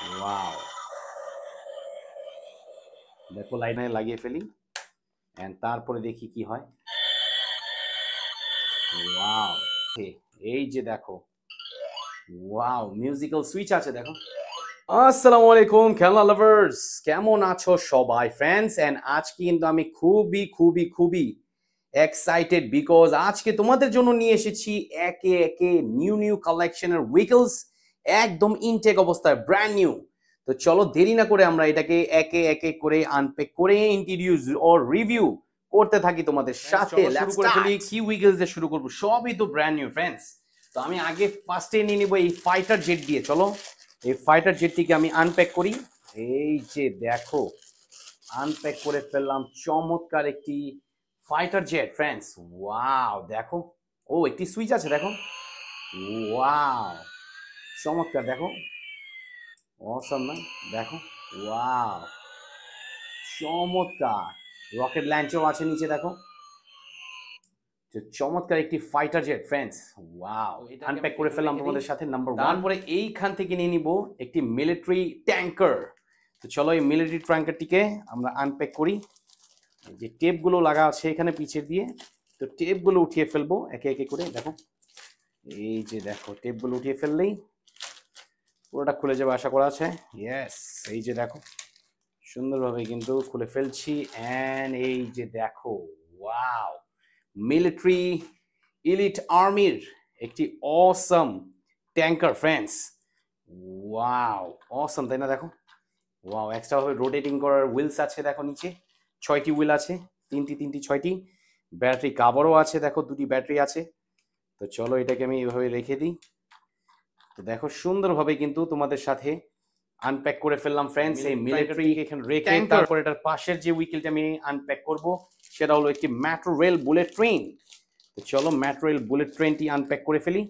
Wow, দেখো লাইনে লাগিয়ে ফেলি এন্ড তারপরে দেখি কি হয়। ওয়াও, এই যে দেখো, ওয়াও মিউজিক্যাল সুইচ আছে দেখো। আসসালামু আলাইকুম খেলনা লাভার্স, কেমন আছো সবাই ফ্রেন্ডস? এন্ড আজকে কিন্তু আমি খুবই খুবই খুবই এক্সাইটেড বিকজ আজকে তোমাদের জন্য নিয়ে এসেছি একে একে নিউ নিউ কালেকশনের উইকেলস, একদম ইনটেক অবস্থায় ব্র্যান্ড নিউ। তো চলো দেরি না করে আমরা এটাকে একে একে করে আনপ্যাক করে ইন্ট্রোডিউস ও রিভিউ করতে থাকি তোমাদের সাথে। শুরু করে ফেলি। কি উইকেলস দিয়ে শুরু করবো? সবই তো ব্র্যান্ড নিউ ফ্রেন্ডস। তো আমি আগে ফার্স্টে নিয়ে নিবো এই ফাইটার জেট দিয়ে। চলো এই ফাইটার জেটটিকে আমি আনপ্যাক করি। এই যে দেখো, আনপ্যাক করে ফেললাম চমৎকার একটি ফাইটার জেট ফ্রেন্ডস। ওয়াও দেখো, ও একটি সুইচ আছে দেখো। ওয়াও চমৎকার দেখো, অসাম না? দেখো ওয়াও চমৎকার, রকেট লঞ্চও আছে নিচে দেখো। চমৎকার একটি fighter jet friends. Wow, unpack করে ফেললাম তোমাদের সাথে নাম্বার 1। তারপরে এইখান থেকে নিয়ে নিব একটি মিলিটারি ট্যাঙ্কার। তো চলো এই মিলিটারি ট্যাঙ্কারটিকে আমরা আনপ্যাক করি। যে টেপগুলো লাগা আছে এখানে পিছের দিয়ে, তো টেপগুলো উঠিয়ে ফেলবো একে একে করে। দেখো এই যে দেখো, টেপগুলো উঠিয়ে ফেললেই পুরোটা খুলে যাবে আশা করা আছে। ইয়েস, এই যে দেখো সুন্দরভাবে কিন্তু খুলে ফেলছি। অ্যান্ড এই যে দেখো, ওয়াও মিলিটারি ইলিট আর্মির একটি অসম ট্যাঙ্কার ফ্রেন্ডস। ওয়াও অসম, তাই না? দেখো ওয়াও, এক্সট্রা ভাবে রোটেটিং করার হুইলস আছে দেখো নিচে, 6টি হুইল আছে, তিনটি 6টি। ব্যাটারি কাভারও আছে দেখো, 2টি ব্যাটারি আছে। তো চলো এটাকে আমি এইভাবে রেখে দিই। তো দেখো সুন্দরভাবে কিন্তু তোমাদের সাথে আনপ্যাক করে ফেললাম ফ্রেন্ডস এই মিলিটারি এখানে রেখে। তারপর এটার পাশের যে উইকেলটা আমি আনপ্যাক করব সেটা হলো একটি মেট্রো রেল বুলেট ট্রেন। তো চলো মেট্রো রেল বুলেট ট্রেনটি আনপ্যাক করে ফেলি।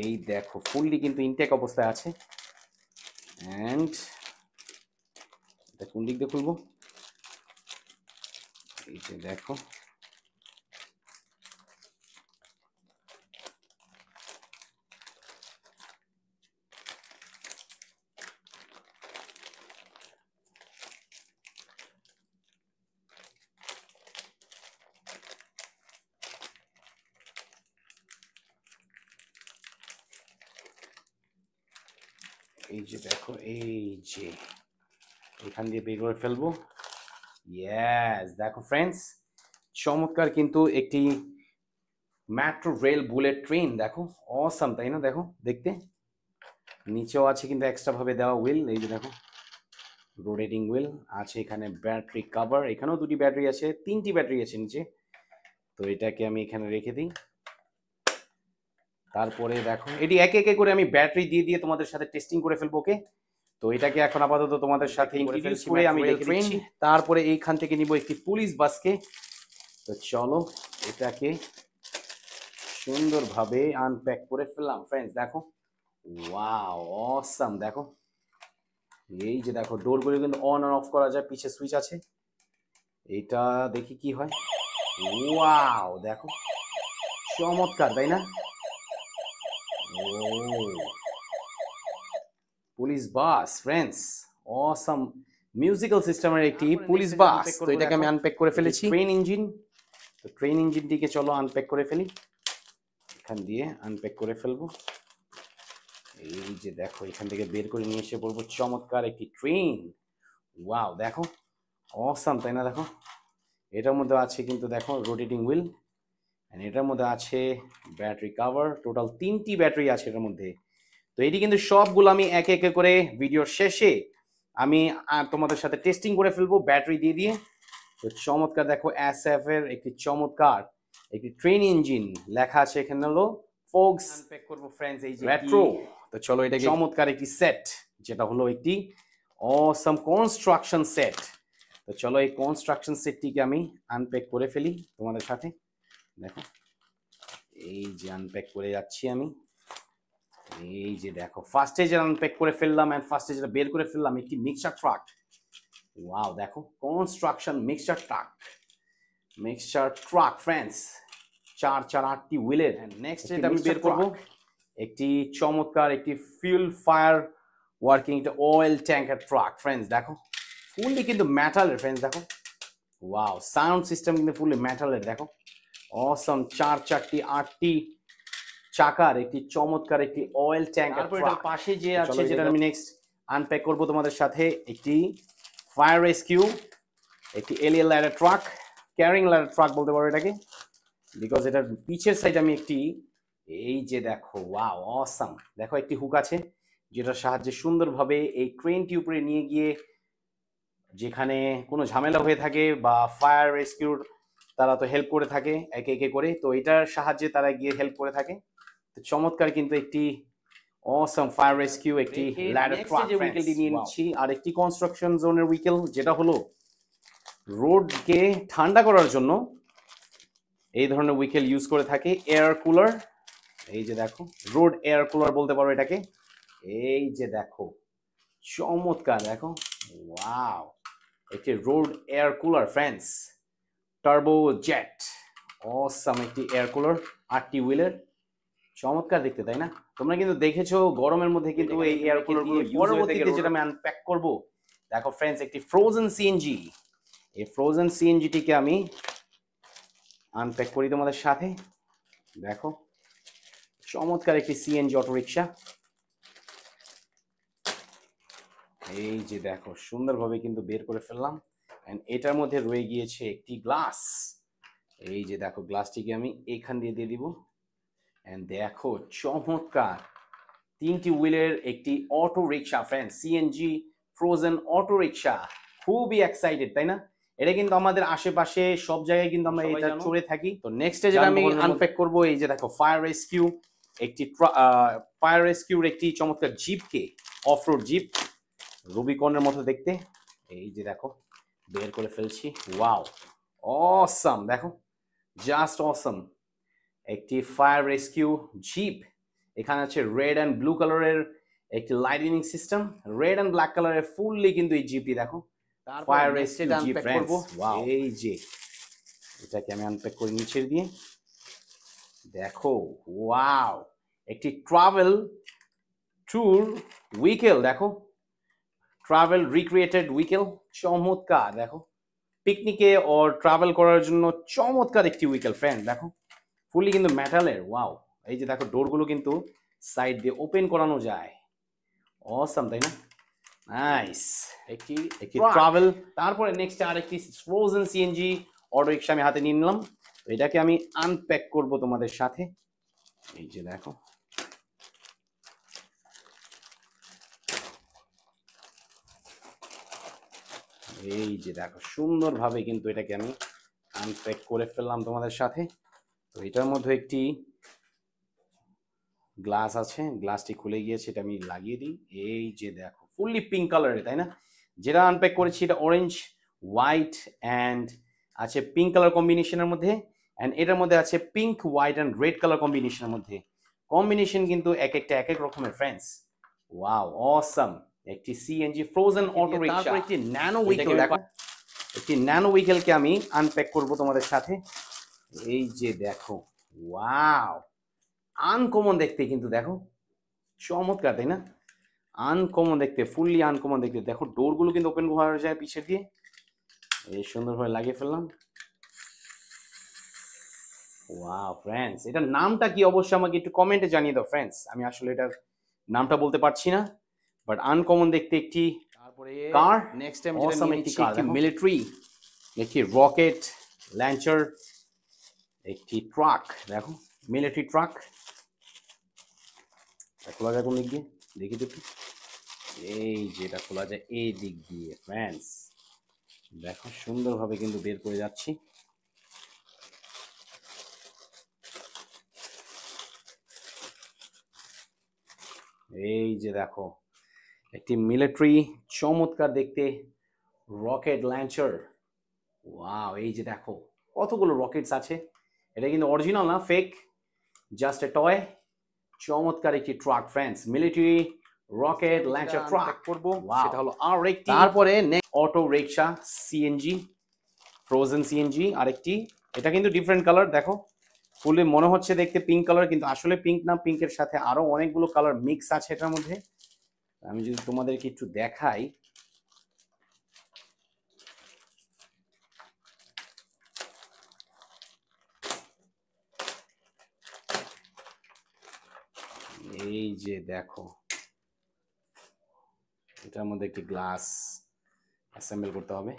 এই দেখো ফুললি কিন্তু ইনটেক অবস্থায় আছে। অ্যান্ড এটা কোন দিক দিয়ে খুলবো? এই যে দেখো, এই যে দেখো, এই যে এখান দিয়ে বের করে ফেলবো। ইয়েস দেখো ফ্রেন্ডস, চমৎকার কিন্তু একটি মেট্রো রেল বুলেট ট্রেন। দেখো অসাম, তাই না? দেখো দেখতে, নিচেও আছে কিন্তু এক্সট্রা ভাবে দেওয়া হুইল। এই যে দেখো রোটেটিং হুইল আছে এখানে, ব্যাটারি কভার, এখানেও 2টি ব্যাটারি আছে, 3টি ব্যাটারি আছে নিচে। তো এটাকে আমি এখানে রেখে দিই। তারপরে দেখো এটি একে একে করে আমি ব্যাটারি দিয়ে দিয়ে তোমাদের সাথে টেস্টিং করে ফেলবো। ওকে, তো এটাকে এখন আপাতত তোমাদের সাথে ইন্ট্রোডিউস করে আমি রেখে দিচ্ছি। তারপরে এইখান থেকে নিব একটি পুলিশ বাসকে। তো চলো এটাকে সুন্দরভাবে আনপ্যাক করে ফেললাম ফ্রেন্ডস। দেখো ওয়াও অসাম, দেখো এই যে দেখো ডোরগুলো কিন্তু অন আর অফ করা যায়, পিছে সুইচ আছে। এইটা দেখি কি হয়। ওয়াও দেখো চমৎকার, তাই না? ও পুলিশ বাস ফ্রেন্ডস, অসাম মিউজিক্যাল সিস্টেমের একটি পুলিশ বাস। তো এটাকে আমি আনপ্যাক করে ফেলেছি। ট্রেন ইঞ্জিন, তো ট্রেন ইঞ্জিনটিকে চলো আনপ্যাক করে ফেলি। এখান দিয়ে আনপ্যাক করে ফেলবো। এই যে দেখো এখান থেকে বের করে নিয়ে এসে বলবো চমৎকার একটি ট্রেন। ওয়াও দেখো অসাম, তাই না? দেখো এটার মধ্যে আছে কিন্তু দেখো রোটেটিং হুইল, এটার মধ্যে আছে ব্যাটারি কভার, টোটাল 3টি ব্যাটারি আছে এটার মধ্যে। তো এটি কিন্তু সবগুলো আমি একে একে করে ভিডিওর শেষে আমি তোমাদের সাথে টেস্টিং করে ফেলবো ব্যাটারি দিয়ে দিয়ে। তো চমৎকার দেখো এসএফ এর একটি চমৎকার একটি ট্রেন ইঞ্জিন লেখা আছে এখানে হলো ফোক্স। আনপ্যাক করব ফ্রেন্ডস এই যে রেট্রো। তো চলো এটাকে চমৎকার একটি সেট, যেটা হলো একটি অসাম কনস্ট্রাকশন সেট। তো চলো এই কনস্ট্রাকশন সেটটিকে আমি আনপ্যাক করে ফেলি তোমাদের সাথে। দেখো এই যে আনপ্যাক করে যাচ্ছি আমি। এই যে দেখো ফার্স্টে যে আনপ্যাক করে ফেললাম এন্ড ফার্স্টে যেটা বের করে ফেললাম একটি মিক্সচার ট্রাক। ওয়াও দেখো কনস্ট্রাকশন মিক্সচার ট্রাক ফ্রেন্ডস, 8টি হুইলের। নেক্সট যেটা আমি বের করব একটি চমৎকার একটি ফিউল ফায়ার ওয়ার্কিং একটা অয়েল ট্যাঙ্কার ট্রাক ফ্রেন্ডস। দেখো ফুললি কিন্তু মেটালের ফ্রেন্ডস। দেখো ওয়াও, সাউন্ড সিস্টেম কিন্তু ফুললি মেটালের। দেখো অসম, 8টি চাকার একটি চমৎকার একটি অয়েল ট্যাঙ্কার। তারপর এটার পাশে যে আছে, যেটা আমি নেক্সট আনপ্যাক করব তোমাদের সাথে, একটি ফায়ার রেস্কিউ, একটি alien ladder truck, carrying ladder truck বলতে পারো এটাকে, বিকজ এটার পিছের সাইড আমি একটি, এই যে দেখো ওয়াও অসাম, দেখো একটি হুক আছে যেটার সাহায্যে সুন্দরভাবে এই ট্রেনটি উপরে নিয়ে গিয়ে যেখানে কোনো ঝামেলা হয়ে থাকে বা ফায়ার রেস্কিউর তারা তো হেল্প করে থাকে একে একে করে, তো এটার সাহায্যে তারা গিয়ে হেল্প করে থাকে। তো চমৎকার কিন্তু একটি অসাম ফায়ার রেস্কিউ, একটি ল্যাডার ট্রাক যে উইকেলটি নিয়ে নিচ্ছি, আর একটি কনস্ট্রাকশন জোনের উইকেল, যেটা হলো রোডকে ঠান্ডা করার জন্য এই ধরনের উইকেল ইউজ করে থাকে। এয়ার কুলার, এই যে দেখো রোড এয়ার কুলার বলতে পারো এটাকে। এই যে দেখো চমৎকার, দেখো ওয়াও, একটি road air cooler friends, turbo jet awesome একটি এয়ার কুলার, 8টি হুইলের, চমৎকার দেখতে তাই না? তোমরা কিন্তু দেখেছো গরমের মধ্যে কিন্তু এই এয়ার কুলার গুলো পরবর্তীতে যেটা আমি আনপ্যাক করব। দেখো ফ্রেন্ডস, একটি ফ্রোজেন সিএনজি, এই ফ্রোজেন সিএনজিটিকে আমি আনপ্যাক করি তোমাদের সাথে। দেখো চমৎকার একটি সিএনজি অটোরিকশা, এই যে দেখো সুন্দরভাবে কিন্তু বের করে ফেললাম। এন্ড এটার মধ্যে রয়ে গিয়েছে একটি গ্লাস, এই যে দেখো গ্লাসটিকে আমি এখান দিয়ে দিয়ে দিব। এন্ড দেখো চমৎকার 3টি হুইলের একটি auto rickshaw friend, CNG frozen auto rickshaw, খুবই এক্সাইটেড তাই না? এটা কিন্তু আমাদের আশেপাশে সব জায়গায় কিন্তু আমরা এটা চড়ে থাকি। তো নেক্সটে যেটা আমি আনপ্যাক করব, এই যে দেখো ফায়ার রেস্কিউ, একটি ফায়ার রেস্কিউর একটি চমৎকার জিপকে, অফরোড জিপ, রুবিকনের মতো দেখতে, এই যে দেখো বের করে ফেলছি। ওয়াও অসাম, দেখো জাস্ট অসাম একটি ফায়ার রেস্কিউ জিপ। এখানে আছে রেড অ্যান্ড ব্লু কালারের একটি lightning system, red and black কালারের ফুললি কিন্তু এই জিপটি। দেখো fire rescue jeep friends. Wow, এই যে এটাকে আমি আনপ্যাক করে নিচে দিয়ে দেখো ওয়াও, একটি ট্রাভেল ট্যুর উইকেল, দেখো ট্রাভেল রিক্রিয়েটেড উইকেল, চমৎকার, দেখো পিকনিকে ও ট্রাভেল করার জন্য চমৎকার একটি উইকেল ফ্রেন্ড। দেখো ফুললি কিন্তু মেটালের। ওয়াও, এই যে দেখো ডোরগুলো কিন্তু সাইড দিয়ে ওপেন করানো যায়, অসাম তাই না? নাইস, একটি ট্রাভেল। তারপরে নেক্সট আরেকটি ফ্রোজেন সিএনজি অটো রিক্সা আমি হাতে নিয়ে নিলাম। এটাকে আমি আনপ্যাক করব তোমাদের সাথে, এই যে দেখো এই যে দেখো সুন্দরভাবে কিন্তু এটাকে আমি আনপ্যাক করে ফেললাম তোমাদের সাথে। তো এটার মধ্যে একটি গ্লাস আছে, গ্লাসটি খুলে গিয়েছে, এটা আমি লাগিয়ে দিই। এই যে দেখো ফুললি পিঙ্ক কালারের তাই না? যেটা আনপ্যাক করেছি এটা অরেঞ্জ, হোয়াইট অ্যান্ড আছে পিঙ্ক কালার কম্বিনেশনের মধ্যে, অ্যান্ড এটার মধ্যে আছে pink, white and red colour কম্বিনেশনের মধ্যে। কম্বিনেশন কিন্তু এক একটা এক এক রকমের ফ্রেন্ডস। ওয়াও অসাম, একটি সিএনজি ফ্রোজেন অটো রিকশা, একটি ন্যানো উইকেল। দেখো একটি ন্যানো উইকেলকে আমি আনপ্যাক করব তোমাদের সাথে, এই যে দেখো ওয়াও আনকমন দেখতে কিন্তু, দেখো চমৎকার তাই না? আনকমন দেখতে, ফুললি আনকমন দেখতে। দেখো ডোরগুলো কিন্তু ওপেন করা যায় পিছের দিয়ে, এই সুন্দরভাবে লাগিয়ে ফেললাম। ওয়াও ফ্রেন্ডস, এটার নামটা কি অবশ্যই আমাকে একটু কমেন্টে জানিয়ে দাও ফ্রেন্ডস, আমি আসলে এটার নামটা বলতে পারছি না, বাট আনকমন দেখতে একটি কার। নেক্সট টাইম যেটা নিয়ে নিচ্ছি একটি মিলিটারি, একটি রকেট লঞ্চার, একটি ট্রাক। দেখো মিলিটারি ট্রাক, খোলা যায় কোন দিক দিয়ে দেখি তো একটু, এই যেটা খোলা যায় এই দিক দিয়ে ফ্রেন্ডস। দেখো সুন্দরভাবে কিন্তু বের করে যাচ্ছি। এই যে দেখো একটি মিলিটারি চমৎকার দেখতে রকেট লঞ্চার। ওয়াও, এই যে দেখো কতগুলো রকেটস আছে, এটা কিন্তু অরিজিনাল না, ফেক, জাস্ট এ টয়। চমৎকার একটি truck friends, military rocket launcher truck করব, সেটা হলো আর একটি। তারপরে auto rickshaw CNG, frozen CNG আরেকটি, এটা কিন্তু ডিফারেন্ট কালার। দেখো ফুলে মনে হচ্ছে দেখতে পিঙ্ক কালার, কিন্তু আসলে পিঙ্ক না, পিঙ্কের সাথে আরো অনেকগুলো কালার মিক্স আছে এটার মধ্যে। আমি যদি তোমাদেরকে একটু দেখাই, এই যে দেখো এটার মধ্যে একটি গ্লাস অ্যাসেম্বল করতে হবে,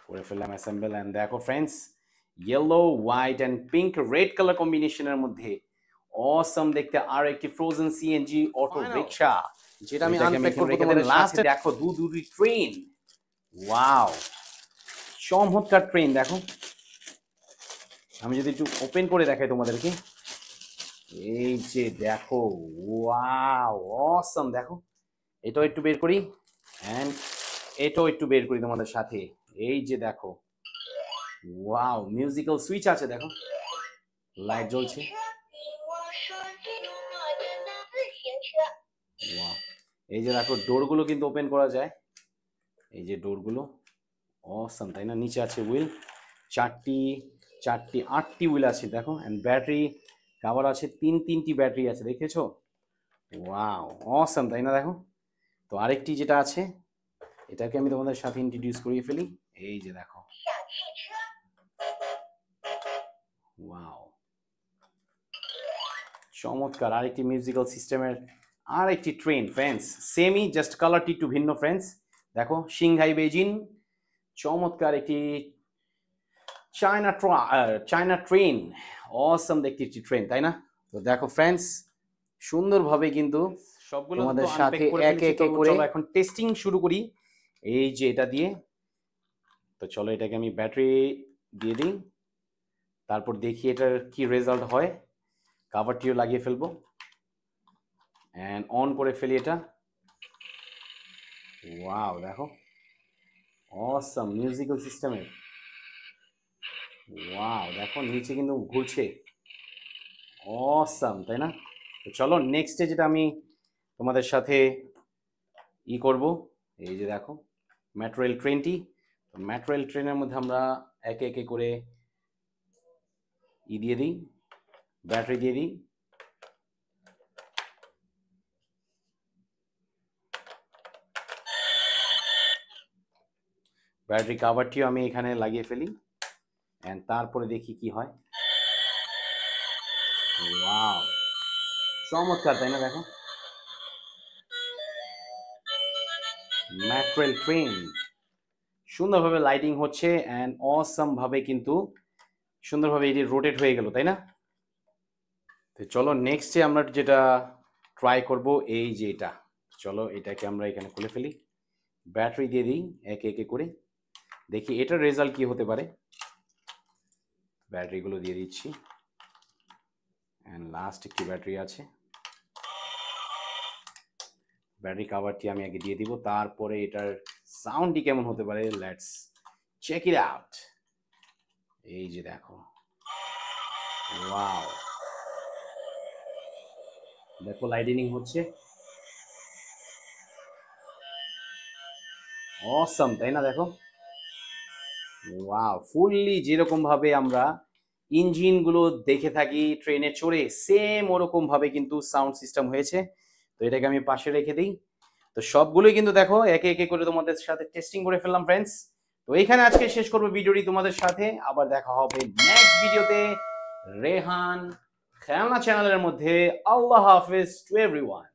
করে ফেললাম অ্যাসেম্বল। এন্ড দেখো friends, yellow white and pink red colour কম্বিনেশনের মধ্যে অসম দেখতে আর একটি ফ্রোজেন সিএনজি অটো রিকশা, যেটা আমি আনপ্যাক করব তোমাদের লাস্টে। দেখো দুটি ট্রেন, ওয়াও চমৎকার ট্রেন। দেখো আমি যদি একটু ওপেন করে দেখাই তোমাদেরকে, এই যে দেখো ওয়াও অসম। দেখো এটাও একটু বের করি এন্ড এটাও একটু বের করি তোমাদের সাথে। এই যে দেখো ওয়াও মিউজিক্যাল সুইচ আছে, দেখো লাইট জ্বলছে। ওয়াও এই যে দেখো ডোরগুলো কিন্তু ওপেন করা যায়, এই যে ডোরগুলো অসম তাই না। নিচে আছে হুইল, চারটি 8টি হুইল আছে দেখো। এন্ড ব্যাটারি কভার আছে, তিনটি ব্যাটারি আছে, দেখেছো? ওয়াও অসম তাই না। দেখো তো আরেকটি যেটা আছে এটাকে আমি তোমাদের সাথে ইন্ট্রোডিউস করিয়ে ফেলি। এই যে দেখো ওয়াও চমৎকার আরেকটি মিউজিক্যাল সিস্টেমের আরেকটি ট্রেন ফ্রেন্ডস, সেমই জাস্ট কালারটি একটু ভিন্ন ফ্রেন্ডস। দেখো সিংহাই বেজিং, চমৎকার একটি চায়না ট্রেন, অসম দেখতে একটি ট্রেন তাই না। তো দেখো ফ্রেন্ডস সুন্দরভাবে কিন্তু সবগুলো আমাদের সাথে একে একে করে এখন টেস্টিং শুরু করি। এই যে এটা দিয়ে, তো চলো এটাকে আমি ব্যাটারি দিয়ে দিই, তারপর দেখি এটার কি রেজাল্ট হয়। কাভারটিও লাগিয়ে ফেলবো এন্ড অন করে ফেলি এটা। ওয়াও দেখো অসম মিউজিক্যাল সিস্টেমের, ওয়াও দেখো নিচে কিন্তু ঘুরছে, অসম তাই না। তো চলো নেক্সটে যেটা আমি তোমাদের সাথে করব, এই যে দেখো মেট্রো রেল ট্রেনটি। তো মেট্রো রেল ট্রেনের মধ্যে আমরা একে একে করে দিয়ে দিই, ব্যাটারি দিয়ে দিই। ব্যাটারি কাভারটিও আমি এখানে লাগিয়ে ফেলি এন্ড তারপরে দেখি কি হয়। ওয়াও চমৎকার তাই না। দেখো মেট্রো রেল ট্রেন সুন্দরভাবে লাইটিং হচ্ছে এন্ড অসম ভাবে কিন্তু সুন্দরভাবে এটি রোটেট হয়ে গেল তাই না। তো চলো নেক্সটে আমরা যেটা ট্রাই করব, এই যে এটা, চলো এটাকে আমরা এখানে খুলে ফেলি, ব্যাটারি দিয়ে দিই একে একে করে, দেখি এটার রেজাল্ট কি হতে পারে। ব্যাটারিগুলো দিয়ে দিচ্ছি এন্ড লাস্ট একটি ব্যাটারি আছে, ব্যাটারি কাভারটি আমি আগে দিয়ে দিব, তারপরে এটার সাউন্ডটি কেমন হতে পারে লেটস চেক ইট আউট। এই যে দেখো ওয়াও দেখো লাইটিনিং হচ্ছে, অসম তাই না। দেখো ওয়াও ফুললি যেরকম ভাবে আমরা ইঞ্জিনগুলো দেখে থাকি ট্রেনে চড়ে, সেম ওরকম ভাবে কিন্তু সাউন্ড সিস্টেম হয়েছে। তো এটাকে আমি পাশে রেখে দিই। তো সবগুলোই কিন্তু দেখো একে একে করে তোমাদের সাথে টেস্টিং করে ফেললাম ফ্রেন্ডস। তো এইখানে আজকে শেষ করবো ভিডিওটি তোমাদের সাথে, আবার দেখা হবে নেক্সট ভিডিওতে রেহান খেলনা চ্যানেলের মধ্যে। আল্লাহ হাফেজ টু এভরিওয়ান।